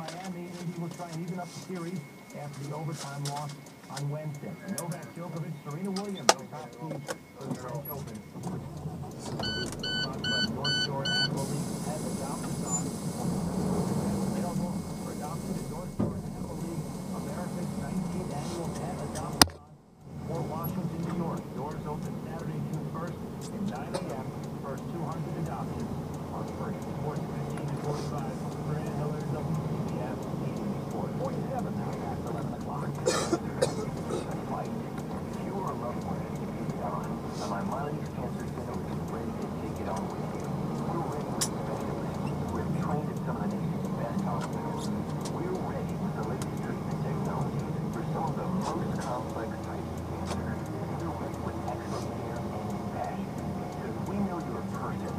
Miami. Indy will try and even up the series after the overtime loss on Wednesday. Novak Djokovic, Serena Williams, the top seeds for the French Open. North Shore Animal League has adopted son. Available for adoption in North Shore Animal League, America's 19th annual pet adoption for Washington, New York. Doors open Saturday, June 1st at 9 a.m. First 200 adoptions on first. Sports 15 to 45. Brandon Miller, WCBS, 47 now past 11 o'clock. Fight. If you or a loved one needs to be done, the Maimonides Cancer Center is ready to take it on with you. We're ready with specialists. We're trained at some of the nation's best hospitals. We're ready with the latest treatment technologies for some of the most complex types of cancer. We're ready with excellent care and compassion. Because we know you're a person.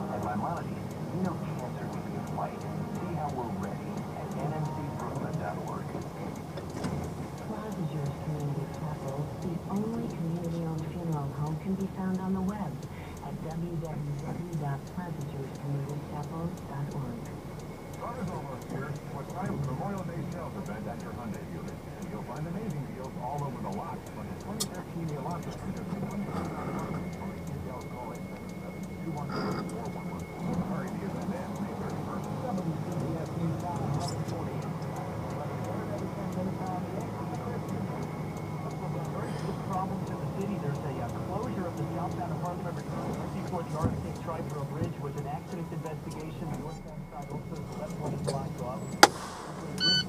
At Maimonides, we know cancer can be a fight. See how we're ready at nmcbrooklyn.org. Plaza's Community Chapel, the only community-owned funeral home, can be found on the web at www.plazajurscommunitychapel.org. Summer's almost here. What's time for Memorial Day sales event at your Hyundai dealer. And you'll find amazing deals all over the lot. Like the 2013 Elantra for just details call 877-214-4114. Hurry, the event ends May 31st. WCBS News Time, 11:40. Problems in the city. There's a closure of the southbound Harlem River before the Arctic Triborough Bridge was an accident investigation. The northbound side also is 11 lanes blocked off.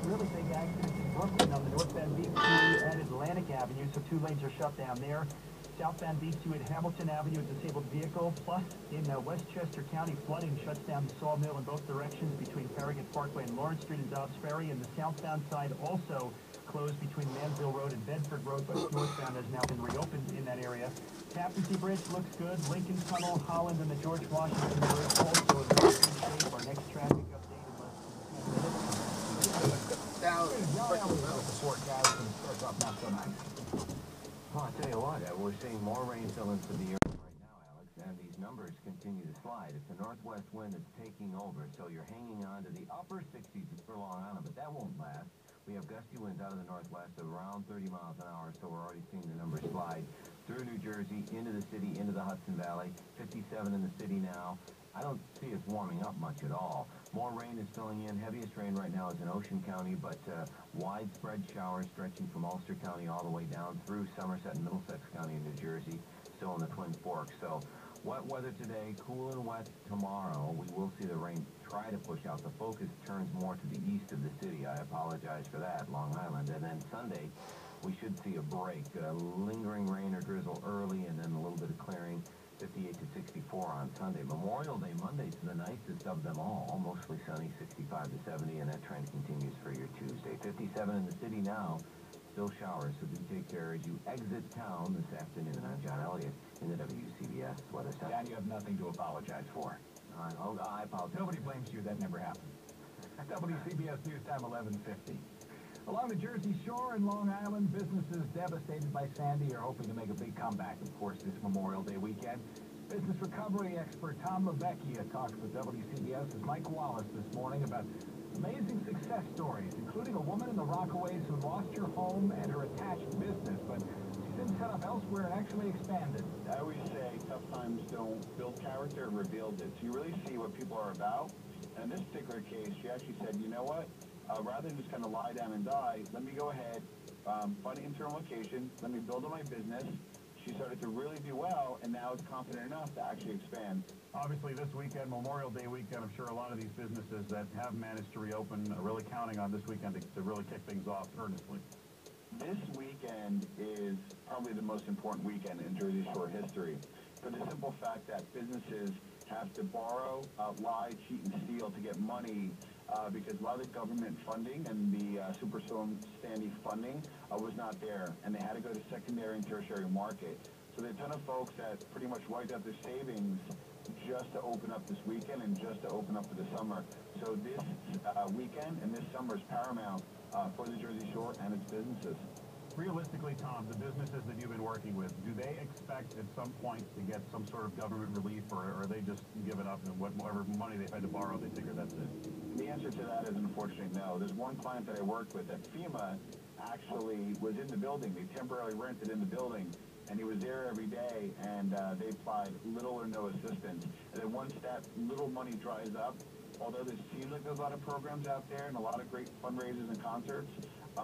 Really big accidents in Brooklyn on the northbound B2 and Atlantic Avenue, so 2 lanes are shut down there. Southbound B2 at Hamilton Avenue, a disabled vehicle. Plus, in Westchester County, flooding shuts down the Sawmill in both directions between Farragut Parkway and Lawrence Street and Dobbs Ferry. And the southbound side also closed between Mansville Road and Bedford Road, but northbound has now been reopened in that area. Tappan Zee Bridge looks good. Lincoln Tunnel, Holland, and the George Washington Bridge also in good shape. Our next traffic update in less than 10 minutes. Forecast and starts off not so nice. Well, I'll tell you what, we're seeing more rain fill into the area right now, Alex, and these numbers continue to slide. It's a northwest wind that's taking over, so you're hanging on to the upper 60s for Long Island, but that won't last. We have gusty winds out of the northwest of around 30 miles an hour, so we're already seeing the numbers slide through New Jersey, into the city, into the Hudson Valley. 57 in the city now. I don't see us warming up much at all. More rain is filling in. Heaviest rain right now is in Ocean County, but widespread showers stretching from Ulster County all the way down through Somerset and Middlesex County in New Jersey, still in the Twin Forks. So wet weather today, cool and wet tomorrow. We will see the rain try to push out. The focus turns more to the east of the city. I apologize for that, Long Island. And then Sunday, we should see a break. Lingering rain or drizzle early, and then a little bit of clearing. 58 to 64 on Sunday. Memorial Day Monday's the nicest of them all. Mostly sunny, 65 to 70, and that trend continues for your Tuesday. 57 in the city now. Still showers, so do take care as you exit town this afternoon. I'm John Elliott in the WCBS Weather Center. John, you have nothing to apologize for. I apologize. Nobody blames you. That never happened. WCBS News Time, 11:50. Along the Jersey Shore and Long Island, businesses devastated by Sandy are hoping to make a big comeback, of course, this Memorial Day weekend. Business recovery expert Tom LeVecchia talks with WCBS's Mike Wallace this morning about amazing success stories, including a woman in the Rockaways who lost her home and her attached business, but she's been set up elsewhere and actually expanded. I always say tough times don't build character, it reveals it. So you really see what people are about. And in this particular case, she actually said, you know what? Rather than just kind of lie down and die, let me go ahead, find an interim location, let me build on my business. She started to really do well, and now is confident enough to actually expand. Obviously, this weekend, Memorial Day weekend, I'm sure a lot of these businesses that have managed to reopen are really counting on this weekend to really kick things off earnestly. This weekend is probably the most important weekend in Jersey Shore history for the simple fact that businesses have to borrow, lie, cheat, and steal to get money because a lot of the government funding and the Superstorm Sandy funding was not there, and they had to go to secondary and tertiary market. So there are a ton of folks that pretty much wiped out their savings just to open up this weekend and just to open up for the summer. So this weekend and this summer is paramount for the Jersey Shore and its businesses. Realistically, Tom, the businesses that you've been working with, do they expect at some point to get some sort of government relief, or are they just giving up and whatever money they've had to borrow, they figure that's it? The answer to that is unfortunately no. There's one client that I worked with at FEMA actually was in the building. They temporarily rented in the building, and he was there every day, and they applied little or no assistance. And then once that little money dries up, although there seems like there's a lot of programs out there and a lot of great fundraisers and concerts,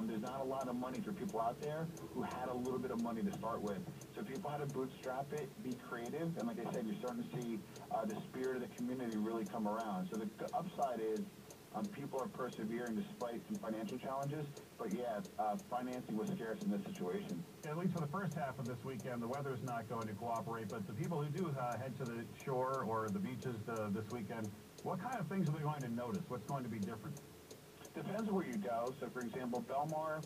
there's not a lot of money for people out there who had a little bit of money to start with. So if people had to bootstrap it, be creative, and like I said, you're starting to see the spirit of the community really come around. So the upside is people are persevering despite some financial challenges, but yeah, financing was scarce in this situation. At least for the first half of this weekend, the weather's not going to cooperate, but the people who do head to the shore or the beaches this weekend, what kind of things are they going to notice? What's going to be different? Depends where you go. So, for example, Belmar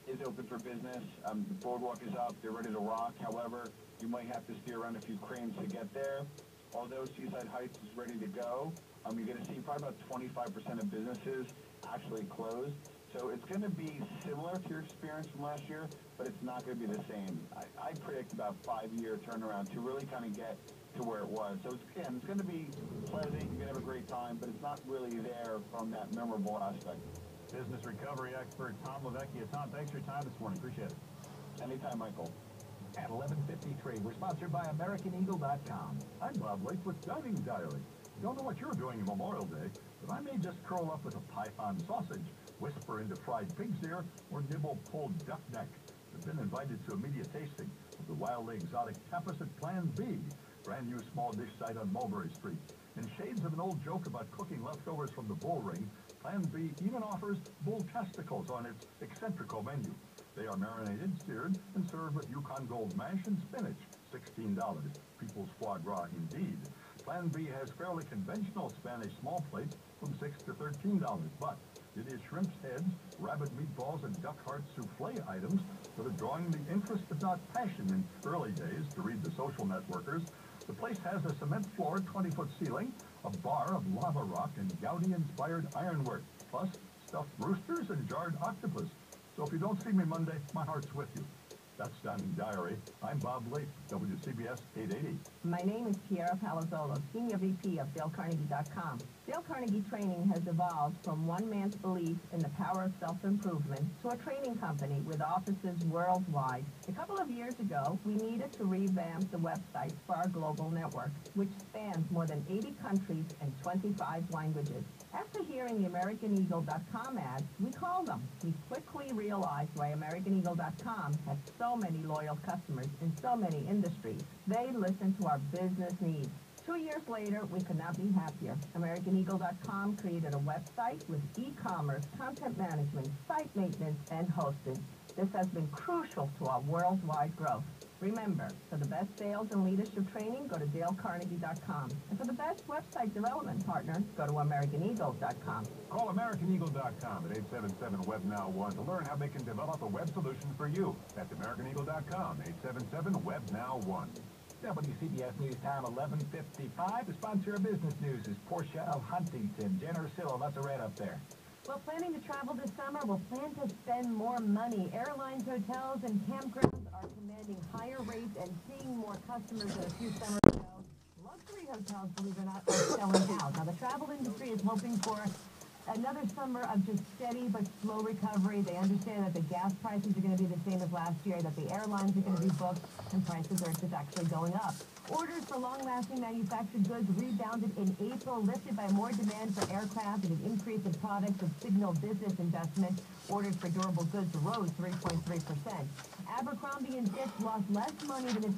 is open for business. The boardwalk is up. They're ready to rock. However, you might have to steer around a few cranes to get there. Although Seaside Heights is ready to go, you're going to see probably about 25% of businesses actually closed. So it's going to be similar to your experience from last year, but it's not going to be the same. I predict about 5-year turnaround to really kind of get to where it was. So it's going to be pleasant. You're going to have a great time, but it's not really there from that memorable aspect. Business recovery expert Tom LaVecchia. Tom, thanks for your time this morning. Appreciate it. Anytime, Michael. At 11:53, we're sponsored by AmericanEagle.com. I'm Bob Lake with Dining Diary. Don't know what you're doing Memorial Day, but I may just curl up with a python sausage, whisper into fried pig's ear, or nibble pulled duck neck. I've been invited to a media tasting of the wildly exotic tapas at Plan B, brand new small dish site on Mulberry Street. In shades of an old joke about cooking leftovers from the bull ring, Plan B even offers bull testicles on its eccentrico menu. They are marinated, seared, and served with Yukon Gold mash and spinach, $16. People's foie gras indeed. Plan B has fairly conventional Spanish small plates from $6 to $13, but it is shrimp's heads, rabbit meatballs, and duck heart souffle items that are drawing the interest, if not passion, in early days, to read the social networkers. The place has a cement floor, 20-foot ceiling, a bar of lava rock, and Gaudi-inspired ironwork, plus stuffed roosters and jarred octopus. So if you don't see me Monday, my heart's with you. That's Dining Diary. I'm Bob Lake, WCBS 880. My name is Tiara Palazzolo, Senior VP of DaleCarnegie.com. Dale Carnegie Training has evolved from one man's belief in the power of self-improvement to a training company with offices worldwide. A couple of years ago, we needed to revamp the website for our global network, which spans more than 80 countries and 25 languages. After hearing the AmericanEagle.com ads, we called them. We quickly realized why AmericanEagle.com has so many loyal customers in so many industries. They listen to our business needs. 2 years later, we could not be happier. AmericanEagle.com created a website with e-commerce, content management, site maintenance, and hosting. This has been crucial to our worldwide growth. Remember, for the best sales and leadership training, go to DaleCarnegie.com. And for the best website development partner, go to AmericanEagle.com. Call AmericanEagle.com at 877-WEB-NOW1 to learn how they can develop a web solution for you. That's AmericanEagle.com, 877-WEB-NOW1. WCBS News Time 11:55. The sponsor of business news is Portia of Huntington. Jen Ursillo, that's a red up there. Well, planning to travel this summer, we'll plan to spend more money. Airlines, hotels, and campgrounds are commanding higher rates and seeing more customers than a few summers ago. Luxury hotels, believe it or not, are selling out. Now, the travel industry is hoping for another summer of just steady but slow recovery. They understand that the gas prices are going to be the same as last year, that the airlines are going to be booked, and prices are just actually going up. Orders for long-lasting manufactured goods rebounded in April, lifted by more demand for aircraft and an increase in products of signal business investment. Orders for durable goods rose 3.3%. Abercrombie & Fitch lost less money than in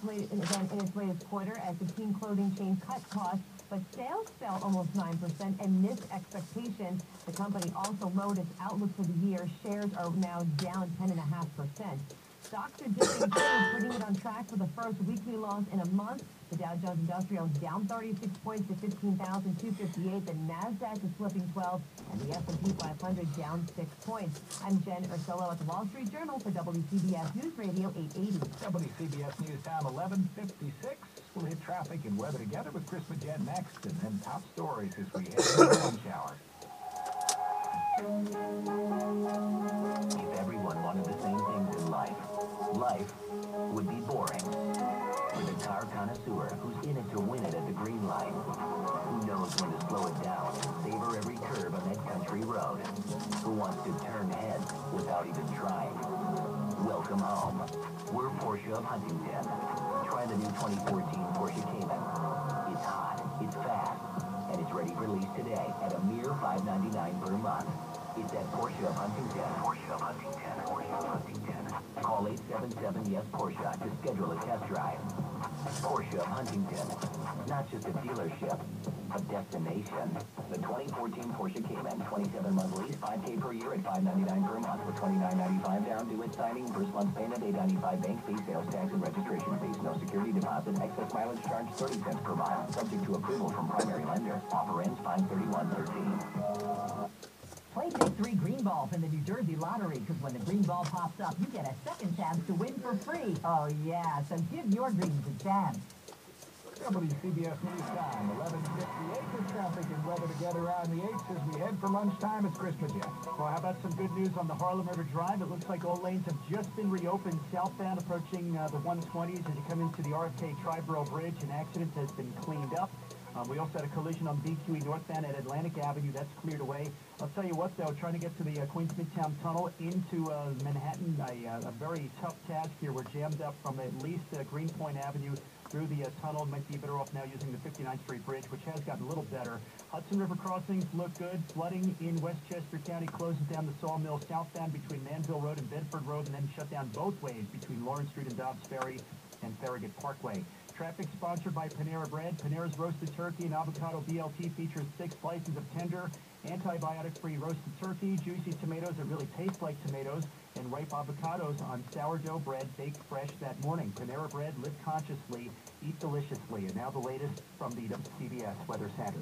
its latest quarter as the teen clothing chain cut costs, but sales fell almost 9% and missed expectations. The company also lowered its outlook for the year. Shares are now down 10.5%. Stocks are dipping too, putting it on track for the first weekly loss in a month. The Dow Jones Industrial is down 36 points to 15,258. The NASDAQ is slipping 12, and the S&P 500 down 6 points. I'm Jen Ursillo at the Wall Street Journal for WCBS News Radio 880. WCBS News Time 11:56. We'll hit traffic and weather together with Chris Magette next, and then top stories as we head into the lunch hour. If everyone wanted the same things in life, life would be boring. With a car connoisseur who's in it to win it at the green light, who knows when to slow it down and savor every curve on that country country road. Who wants to turn heads without even trying? Welcome home. We're Porsche of Huntington. Try the new 2014 Porsche Cayman. It's hot, it's fast, and it's ready for lease today at a mere $599 per month. It's at Porsche of Huntington. Porsche of Huntington. Porsche of Huntington. Call 877-YES-PORSCHE to schedule a test drive. Porsche of Huntington. Not just a dealership, a destination. The 2014 Porsche Cayman, 27-month lease, $5K per year at $599 per month with $29.95 down due at signing. First month payment, $895 bank fee, sales tax, and registration fees. No security deposit. Excess mileage charge, 30 cents per mile. Subject to approval from primary lender. Offer ends 5/31/13. Play Big 3 Green Ball from the New Jersey Lottery, because when the green ball pops up, you get a second chance to win for free. Oh, yeah, so give your dreams a chance. WCBS News Time, 11:58 with traffic and weather together on the 8th as we head for lunchtime. It's Chris Magette. Well, how about some good news on the Harlem River Drive? It looks like all lanes have just been reopened southbound approaching the 120s as you come into the RFK Triborough Bridge. An accident has been cleaned up. We also had a collision on BQE northbound at Atlantic Avenue. That's cleared away. I'll tell you what, though, trying to get to the Queens Midtown Tunnel into Manhattan, a very tough task here. We're jammed up from at least Greenpoint Avenue through the tunnel. Might be better off now using the 59th Street Bridge, which has gotten a little better. Hudson River crossings look good. Flooding in Westchester County closes down the Sawmill southbound between Manville Road and Bedford Road, and then shut down both ways between Lawrence Street and Dobbs Ferry and Farragut Parkway. Traffic sponsored by Panera Bread. Panera's roasted turkey and avocado BLT features 6 slices of tender, antibiotic-free roasted turkey, juicy tomatoes that really taste like tomatoes, and ripe avocados on sourdough bread baked fresh that morning. Panera Bread, live consciously, eat deliciously. And now the latest from the CBS Weather Center.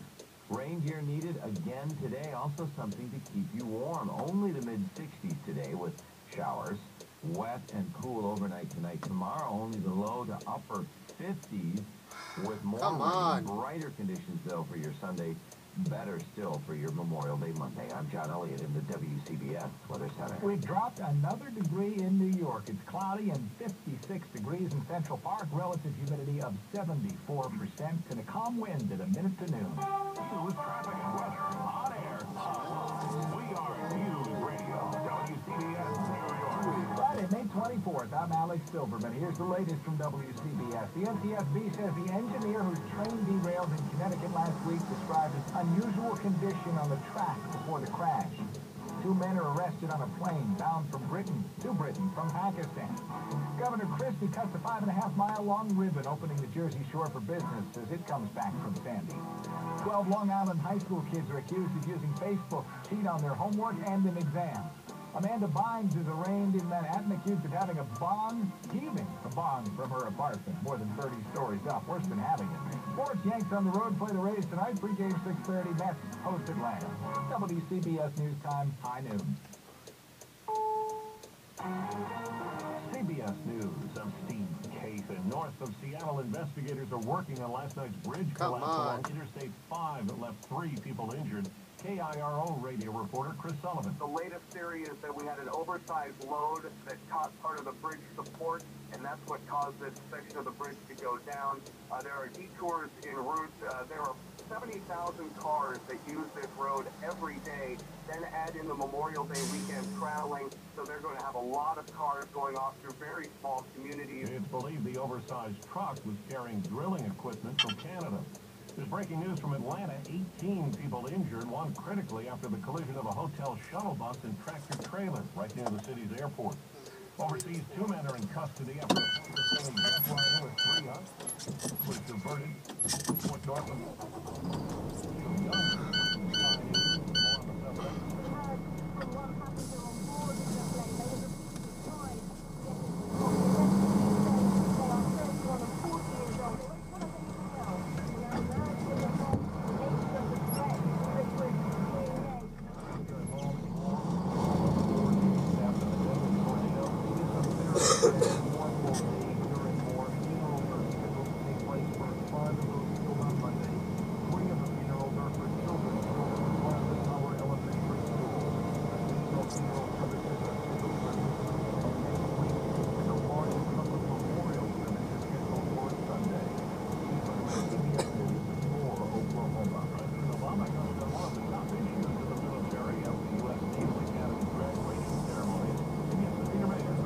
Rain gear needed again today. Also something to keep you warm. Only the mid-60s today with showers. Wet and cool overnight tonight. Tomorrow, only the low to upper 50s with more rain, brighter conditions, though, for your Sunday. Better still for your Memorial Day Monday. I'm John Elliott in the WCBS Weather Center. We've dropped another degree in New York. It's cloudy and 56 degrees in Central Park. Relative humidity of 74% and a calm wind at a minute to noon. News, traffic, and weather. On air. We are News Radio. WCBS New York. Friday, May 24th. I'm Alex Silverman. Here's the latest from WCBS. The NTSB says the engineer whose train derailed in Connecticut last week described as unusual condition on the track before the crash. 2 men are arrested on a plane bound from Britain to Britain from Pakistan. Governor Christie cuts a 5.5-mile-long ribbon opening the Jersey Shore for business as it comes back from Sandy. 12 Long Island high school kids are accused of using Facebook to cheat on their homework and an exam. Amanda Bynes is arraigned in Manhattan, accused of having heaving a bong from her apartment, more than 30 stories up, worse than having it. Sports, Yanks on the road play the Rays tonight, pregame 6:30, Mets host Atlanta. WCBS News Time, high noon. CBS News, I'm Steve Kathan. North of Seattle, investigators are working on last night's bridge collapse along Interstate 5 that left 3 people injured. KIRO radio reporter Chris Sullivan. The latest theory is that we had an oversized load that caught part of the bridge support, and that's what caused this section of the bridge to go down. There are detours en route. There are 70,000 cars that use this road every day, then add in the Memorial Day weekend traveling, so they're going to have a lot of cars going off through very small communities. It's believed the oversized truck was carrying drilling equipment from Canada. There's breaking news from Atlanta. 18 people injured, one critically after the collision of a hotel shuttle bus and tractor trailer right near the city's airport. Overseas, 2 men are in custody after a Pakistani jetliner with 3 up was diverted toward Norfolk.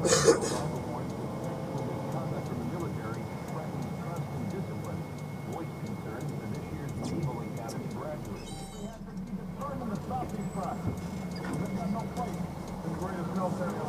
also warns that sexual misconduct in the military threatens trust and discipline. Voiced concerns for this year's Naval Academy graduates. We have to be determined to stop these crimes. They've got no place in the greatest military